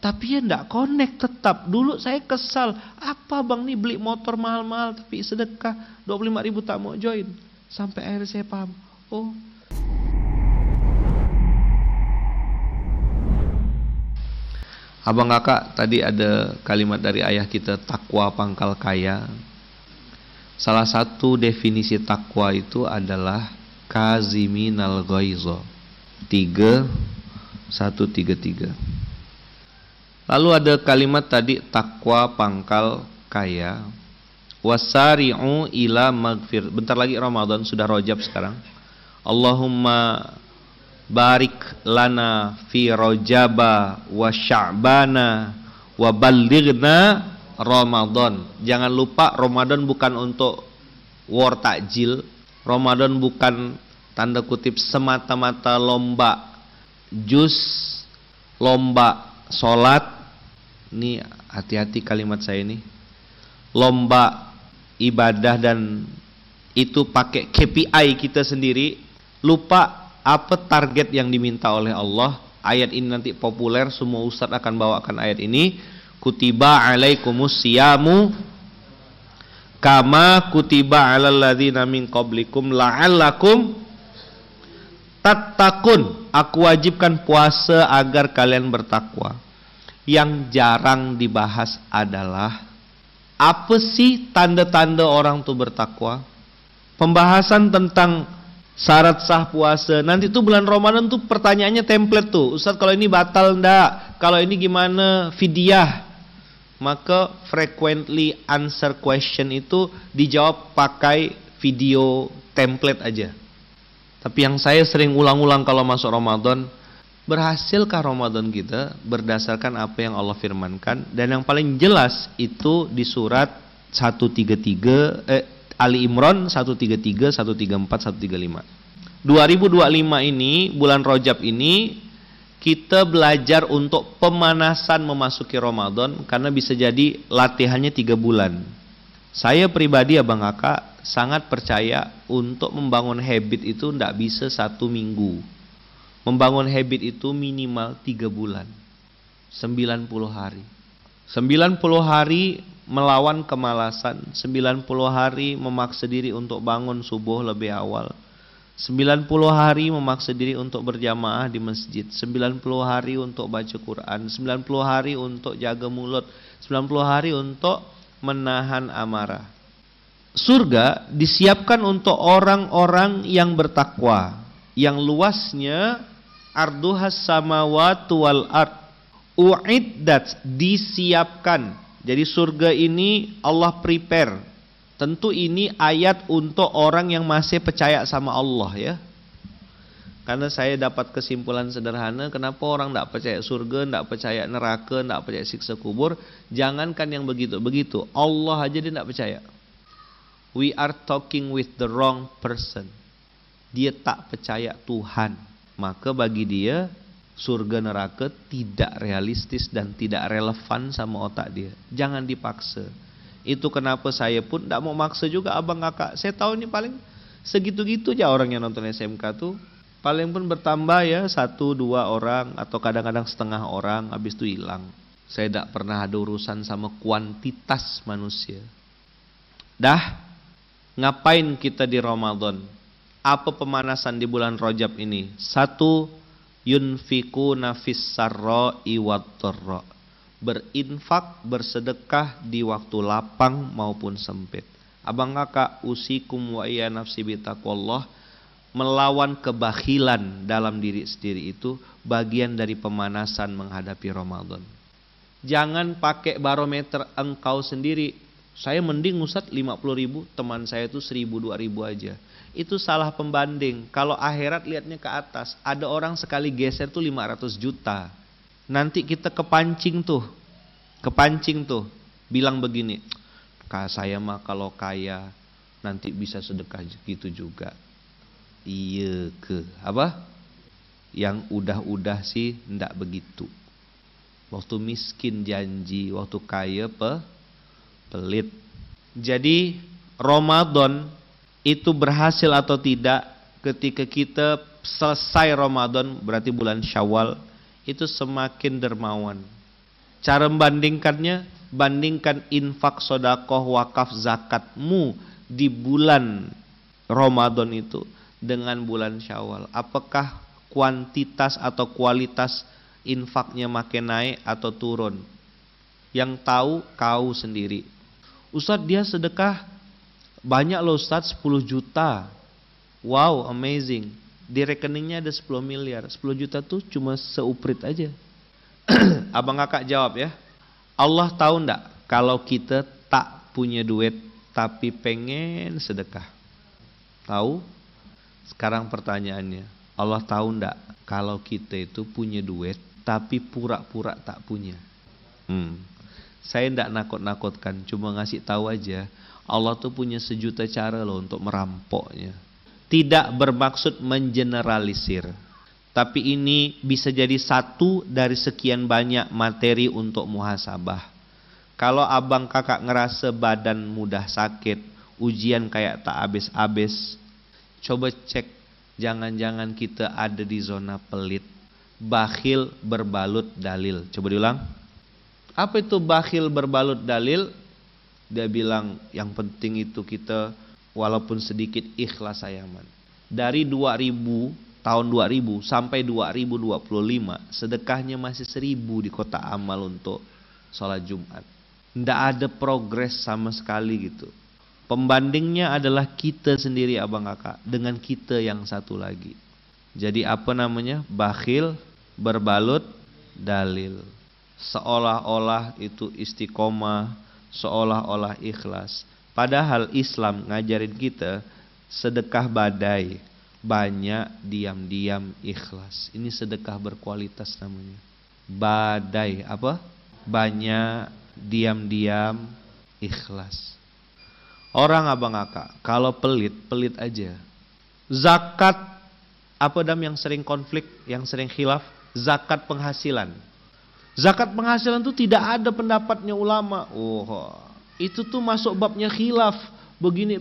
Tapi ya ndak connect tetap. Dulu saya kesal, apa bang nih beli motor mahal-mahal tapi sedekah 25.000 tak mau join. Sampai akhirnya saya paham, oh abang kakak tadi ada kalimat dari ayah kita, takwa pangkal kaya. Salah satu definisi takwa itu adalah kaziminal ghaiza. 133. Lalu ada kalimat tadi takwa pangkal kaya. Wasari'u ila magfir. Bentar lagi Ramadan, sudah Rajab sekarang. Allahumma barik lana fi Rajaba wa Sya'bana wa ballighna Ramadan. Jangan lupa Ramadan bukan untuk war takjil. Ramadan bukan tanda kutip semata-mata lomba jus, lomba sholat. Ini hati-hati kalimat saya ini. Lomba ibadah dan itu pakai KPI kita sendiri. Lupa apa target yang diminta oleh Allah. Ayat ini nanti populer, semua ustadz akan bawakan ayat ini. Kutiba alaikumus siyamu kama kutiba alal ladzina min qablikum la'allakum tattaqun. Aku wajibkan puasa agar kalian bertakwa. Yang jarang dibahas adalah apa sih tanda-tanda orang tuh bertakwa? Pembahasan tentang syarat sah puasa. Nanti tuh bulan Ramadan tuh pertanyaannya template tuh. Ustaz, kalau ini batal enggak? Kalau ini gimana fidyah? Maka frequently answer question itu dijawab pakai video template aja. Tapi yang saya sering ulang-ulang kalau masuk Ramadan, berhasilkah Ramadan kita berdasarkan apa yang Allah firmankan? Dan yang paling jelas itu di surat 133 Ali Imran 133, 134, 135. 2025 ini, bulan Rajab ini, kita belajar untuk pemanasan memasuki Ramadan, karena bisa jadi latihannya 3 bulan. Saya pribadi abang kakak sangat percaya untuk membangun habit itu tidak bisa 1 minggu. Membangun habit itu minimal 3 bulan. 90 hari. 90 hari melawan kemalasan, 90 hari memaksa diri untuk bangun subuh lebih awal, 90 hari memaksa diri untuk berjamaah di masjid, 90 hari untuk baca Quran, 90 hari untuk jaga mulut, 90 hari untuk menahan amarah. Surga disiapkan untuk orang-orang yang bertakwa, yang luasnya arduhas samawati wal ard, uiddat, disiapkan. Jadi surga ini Allah prepare. Tentu ini ayat untuk orang yang masih percaya sama Allah ya. Karena saya dapat kesimpulan sederhana, kenapa orang tidak percaya surga, tidak percaya neraka, tidak percaya siksa kubur. Jangankan yang begitu-begitu, Allah aja dia tidak percaya. We are talking with the wrong person. Dia tak percaya Tuhan. Maka bagi dia surga neraka tidak realistis dan tidak relevan sama otak dia. Jangan dipaksa. Itu kenapa saya pun tidak mau maksa juga abang kakak. Saya tahu ini paling segitu-gitu aja orang yang nonton SMK tuh. Paling pun bertambah ya 1-2 orang atau kadang-kadang setengah orang, habis itu hilang. Saya tidak pernah ada urusan sama kuantitas manusia. Dah, ngapain kita di Ramadan? Apa pemanasan di bulan Rajab ini? 1, yunfikuna fis sarra'i wad dharra. Berinfak, bersedekah di waktu lapang maupun sempit. Abang kakak, usikum wa iya nafsi bitaqwallah, melawan kebakhilan dalam diri sendiri itu bagian dari pemanasan menghadapi Ramadan. Jangan pakai barometer engkau sendiri. Saya mending Ustaz 50.000, teman saya itu 1.000-2.000 aja. Itu salah pembanding. Kalau akhirat lihatnya ke atas. Ada orang sekali geser tuh 500 juta. Nanti kita kepancing tuh. Bilang begini, saya mah kalau kaya nanti bisa sedekah gitu juga. Iya ke apa? Yang udah-udah sih ndak begitu. Waktu miskin janji, waktu kaya pelit. Jadi Ramadan itu berhasil atau tidak ketika kita selesai Ramadan, berarti bulan Syawal, itu semakin dermawan. Cara membandingkannya, bandingkan infak, sodakoh, wakaf, zakatmu di bulan Ramadan itu dengan bulan Syawal. Apakah kuantitas atau kualitas infaknya makin naik atau turun? Yang tahu kau sendiri. Ustadz, dia sedekah banyak loh Ustadz, 10 juta. Wow, amazing. Di rekeningnya ada 10 miliar. 10 juta tuh cuma seuprit aja. Abang kakak jawab ya. Allah tahu enggak kalau kita tak punya duit tapi pengen sedekah? Tahu? Sekarang pertanyaannya, Allah tahu enggak kalau kita itu punya duit tapi pura-pura tak punya? Saya enggak nakut-nakutkan, cuma ngasih tahu aja. Allah tuh punya sejuta cara loh untuk merampoknya. Tidak bermaksud mengeneralisir. Tapi ini bisa jadi satu dari sekian banyak materi untuk muhasabah. Kalau abang kakak ngerasa badan mudah sakit, ujian kayak tak habis-habis, coba cek, jangan-jangan kita ada di zona pelit, bakhil berbalut dalil. Coba diulang. Apa itu bakhil berbalut dalil? Dia bilang yang penting itu kita walaupun sedikit ikhlas ayaman. Dari 2000 tahun 2000 sampai 2025 sedekahnya masih 1000 di kota amal untuk sholat Jumat. Tidak ada progres sama sekali gitu. Pembandingnya adalah kita sendiri abang kakak dengan kita yang satu lagi. Jadi apa namanya? Bakhil berbalut dalil. Seolah-olah itu istiqomah, seolah-olah ikhlas. Padahal Islam ngajarin kita sedekah badai. Banyak diam-diam ikhlas. Ini sedekah berkualitas namanya. Badai apa? Banyak diam-diam ikhlas. Orang abang kakak kalau pelit, pelit aja. Zakat apa dam yang sering konflik, yang sering khilaf? Zakat penghasilan. Zakat penghasilan itu tidak ada pendapatnya ulama. Itu tuh masuk babnya khilaf. Begini.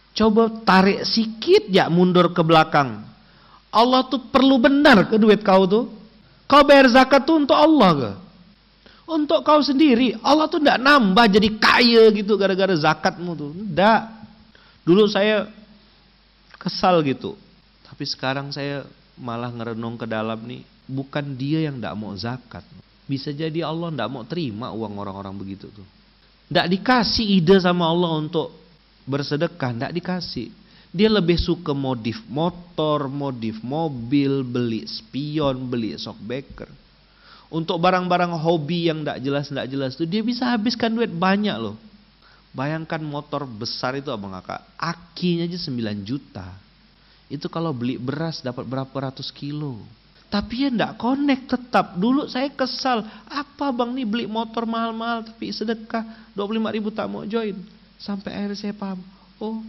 Coba tarik sikit ya mundur ke belakang. Allah tuh perlu benar ke duit kau tuh. Kau bayar zakat tuh untuk Allah ke? Untuk kau sendiri. Allah tuh tidak nambah jadi kaya gitu gara-gara zakatmu tuh. Tidak. Dulu saya kesal gitu. Tapi sekarang saya malah ngerenung ke dalam nih. Bukan dia yang tidak mau zakat. Bisa jadi Allah tidak mau terima uang orang-orang begitu tuh. Tidak dikasih ide sama Allah untuk bersedekah, tidak dikasih. Dia lebih suka modif motor, modif mobil, beli spion, beli shockbreaker. Untuk barang-barang hobi yang tidak jelas itu dia bisa habiskan duit banyak loh. Bayangkan motor besar itu abang kakak, akinya aja 9 juta. Itu kalau beli beras dapat berapa ratus kilo. Tapi ya tidak connect tetap. Dulu saya kesal, apa bang nih beli motor mahal-mahal tapi sedekah 25.000 tak mau join. Sampai akhirnya saya paham, oh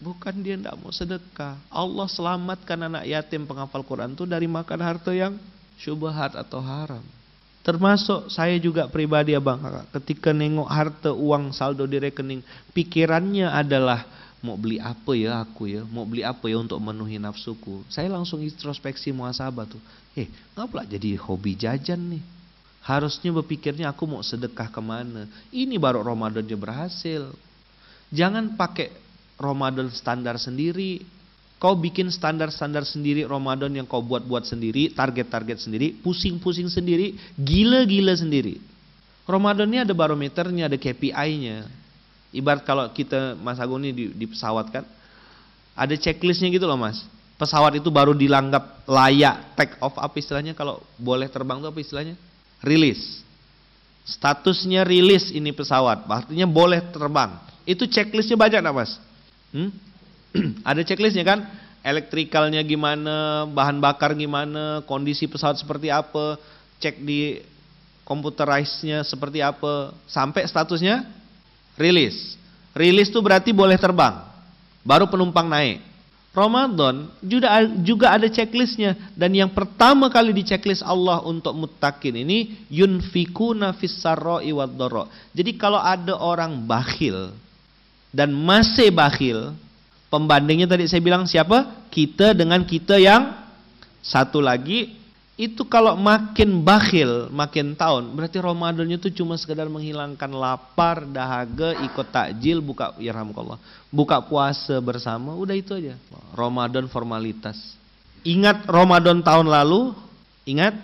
bukan dia tidak mau sedekah. Allah selamatkan anak yatim penghafal Quran itu dari makan harta yang syubhat atau haram. Termasuk saya juga pribadi abang kakak, ketika nengok harta uang saldo di rekening, pikirannya adalah mau beli apa ya aku ya, mau beli apa ya untuk memenuhi nafsuku. Saya langsung introspeksi muhasabah tuh, ngapa jadi hobi jajan nih? Harusnya berpikirnya aku mau sedekah kemana. Ini baru Ramadannya berhasil. Jangan pakai Ramadan standar sendiri. Kau bikin standar-standar sendiri Ramadan yang kau buat-buat sendiri, target-target sendiri, pusing-pusing sendiri, gila-gila sendiri. Ramadan ini ada barometernya, ada KPI-nya. Ibarat kalau kita Mas Agung ini di pesawat kan, ada checklistnya gitu loh Mas. Pesawat itu baru dianggap layak take off, apa istilahnya kalau boleh terbang itu apa istilahnya? Rilis. Statusnya rilis ini pesawat, artinya boleh terbang. Itu checklistnya banyak nak Mas? Ada checklistnya kan? Elektrikalnya gimana, bahan bakar gimana, kondisi pesawat seperti apa, cek di computerized-nya seperti apa, sampai statusnya rilis. Rilis itu berarti boleh terbang, baru penumpang naik. Ramadan juga ada checklistnya, dan yang pertama kali di checklist Allah untuk muttaqin ini yunfikuna fis sarra'i wad dharra. Jadi kalau ada orang bakhil dan masih bakhil, pembandingnya tadi saya bilang siapa? Kita dengan kita yang satu lagi, Itu kalau makin bakhil, makin tahun, berarti Ramadannya itu cuma sekedar menghilangkan lapar, dahaga, ikut takjil, buka puasa bersama, udah itu aja. Ramadan formalitas. Ingat Ramadan tahun lalu, ingat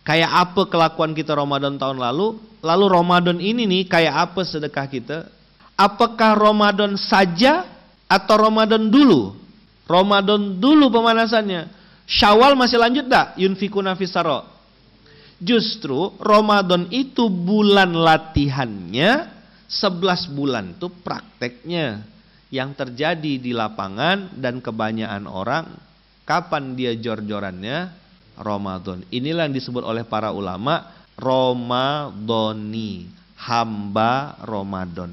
kayak apa kelakuan kita Ramadan tahun lalu Ramadan ini nih kayak apa sedekah kita? Apakah Ramadan saja atau Ramadan dulu? Ramadan dulu pemanasannya. Syawal masih lanjut tak? Yunfikuna fisaro. Justru Ramadan itu bulan latihannya, 11 bulan itu prakteknya. Yang terjadi di lapangan dan kebanyakan orang, kapan dia jor-jorannya? Ramadan. Inilah yang disebut oleh para ulama Ramadhani, hamba Ramadan.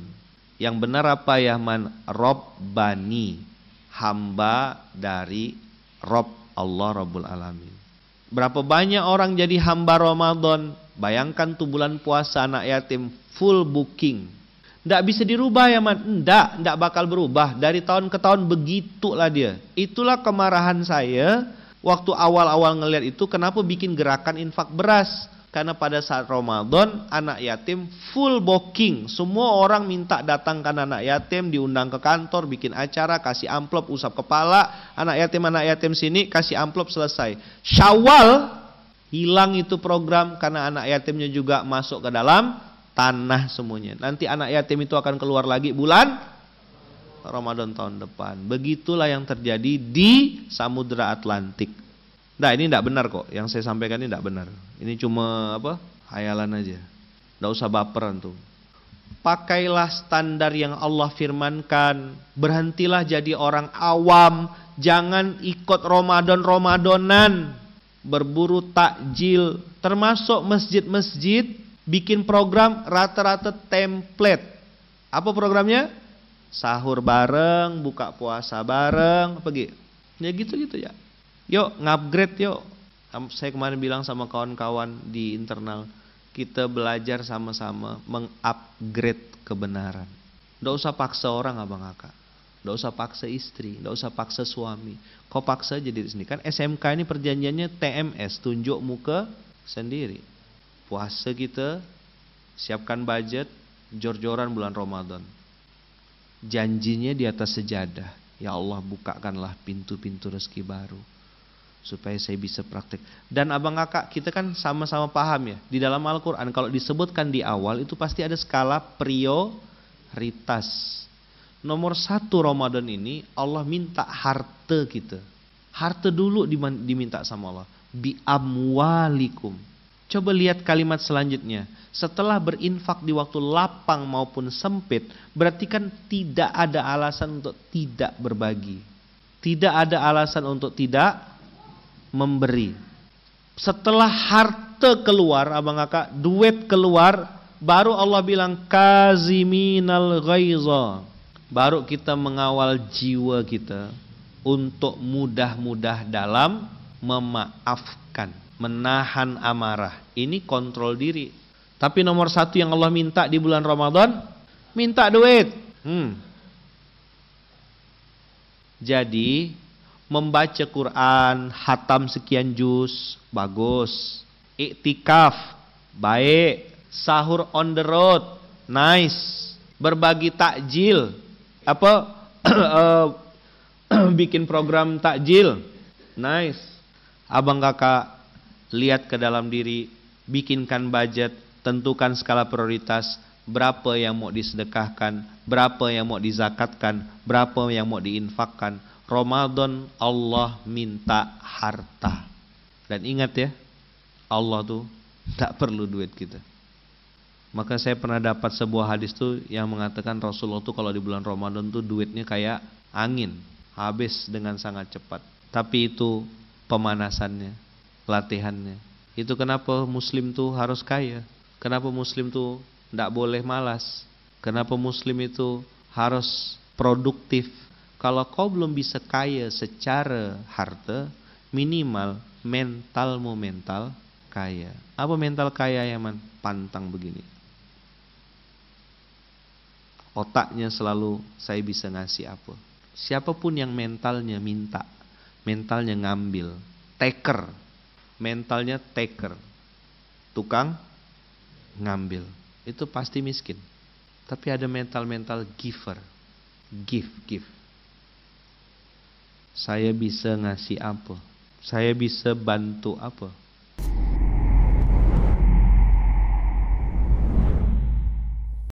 Yang benar apa ya man? Robbani, hamba dari Rob Allah Rabbul Alamin. Berapa banyak orang jadi hamba Ramadan? Bayangkan tuh bulan puasa anak yatim full booking. Nggak bisa dirubah ya man? Nggak bakal berubah. Dari tahun ke tahun begitulah dia. Itulah kemarahan saya waktu awal-awal ngelihat itu, kenapa bikin gerakan infak beras. Karena pada saat Ramadan anak yatim full booking. Semua orang minta datangkan anak yatim, diundang ke kantor, bikin acara, kasih amplop, usap kepala. Anak yatim sini, kasih amplop, selesai. Syawal hilang itu program karena anak yatimnya juga masuk ke dalam tanah semuanya. Nanti anak yatim itu akan keluar lagi bulan Ramadan tahun depan. Begitulah yang terjadi di Samudra Atlantik. Nah ini tidak benar kok, yang saya sampaikan ini tidak benar. Ini cuma hayalan aja. Tidak usah baperan tuh. Pakailah standar yang Allah firmankan. Berhentilah jadi orang awam. Jangan ikut Ramadan-Ramadanan. Berburu takjil. Termasuk masjid-masjid bikin program rata-rata template. Apa programnya? Sahur bareng, buka puasa bareng, pergi. Ya gitu-gitu ya. Yuk ngupgrade yuk. Saya kemarin bilang sama kawan-kawan di internal, kita belajar sama-sama mengupgrade kebenaran. Nggak usah paksa orang abang kakak, nggak usah paksa istri, nggak usah paksa suami. Kau paksa aja diri sendiri. Kan SMK ini perjanjiannya TMS, tunjuk muka sendiri. Puasa kita, siapkan budget, jor-joran bulan Ramadan. Janjinya di atas sejadah. Ya Allah bukakanlah pintu-pintu rezeki baru supaya saya bisa praktek. Dan abang kakak kita kan sama-sama paham ya, di dalam Al-Quran kalau disebutkan di awal itu pasti ada skala prioritas. Nomor 1 Ramadan ini Allah minta harta kita. Harta dulu diminta sama Allah. Bi amwalikum. Coba lihat kalimat selanjutnya. Setelah berinfak di waktu lapang maupun sempit, berarti kan tidak ada alasan untuk tidak berbagi. Tidak ada alasan untuk tidak memberi. Setelah harta keluar, abang kakak, duit keluar, baru Allah bilang kaziminal ghaiza. Baru kita mengawal jiwa kita untuk mudah-mudah dalam memaafkan, menahan amarah. Ini kontrol diri. Tapi nomor 1 yang Allah minta di bulan Ramadan, minta duit. Jadi membaca Quran, hatam sekian juz, bagus. Iktikaf, baik. Sahur on the road, nice. Berbagi takjil, bikin program takjil, nice. Abang kakak lihat ke dalam diri, bikinkan budget, tentukan skala prioritas. Berapa yang mau disedekahkan, berapa yang mau dizakatkan, berapa yang mau diinfakkan. Ramadan Allah minta harta. Dan ingat ya, Allah tuh tak perlu duit kita. Maka saya pernah dapat sebuah hadis tuh yang mengatakan Rasulullah tuh kalau di bulan Ramadan tuh duitnya kayak angin, habis dengan sangat cepat. Tapi itu pemanasannya, latihannya. Itu kenapa muslim tuh harus kaya. Kenapa muslim tuh tidak boleh malas. Kenapa muslim itu harus produktif. Kalau kau belum bisa kaya secara harta, minimal mentalmu mental kaya. Apa mental kaya ya man? Pantang begini. Otaknya selalu saya bisa ngasih apa. Siapapun yang mentalnya minta, mentalnya ngambil, taker, mentalnya taker, tukang ngambil, itu pasti miskin. Tapi ada mental giver, give. Saya bisa ngasih apa? Saya bisa bantu apa?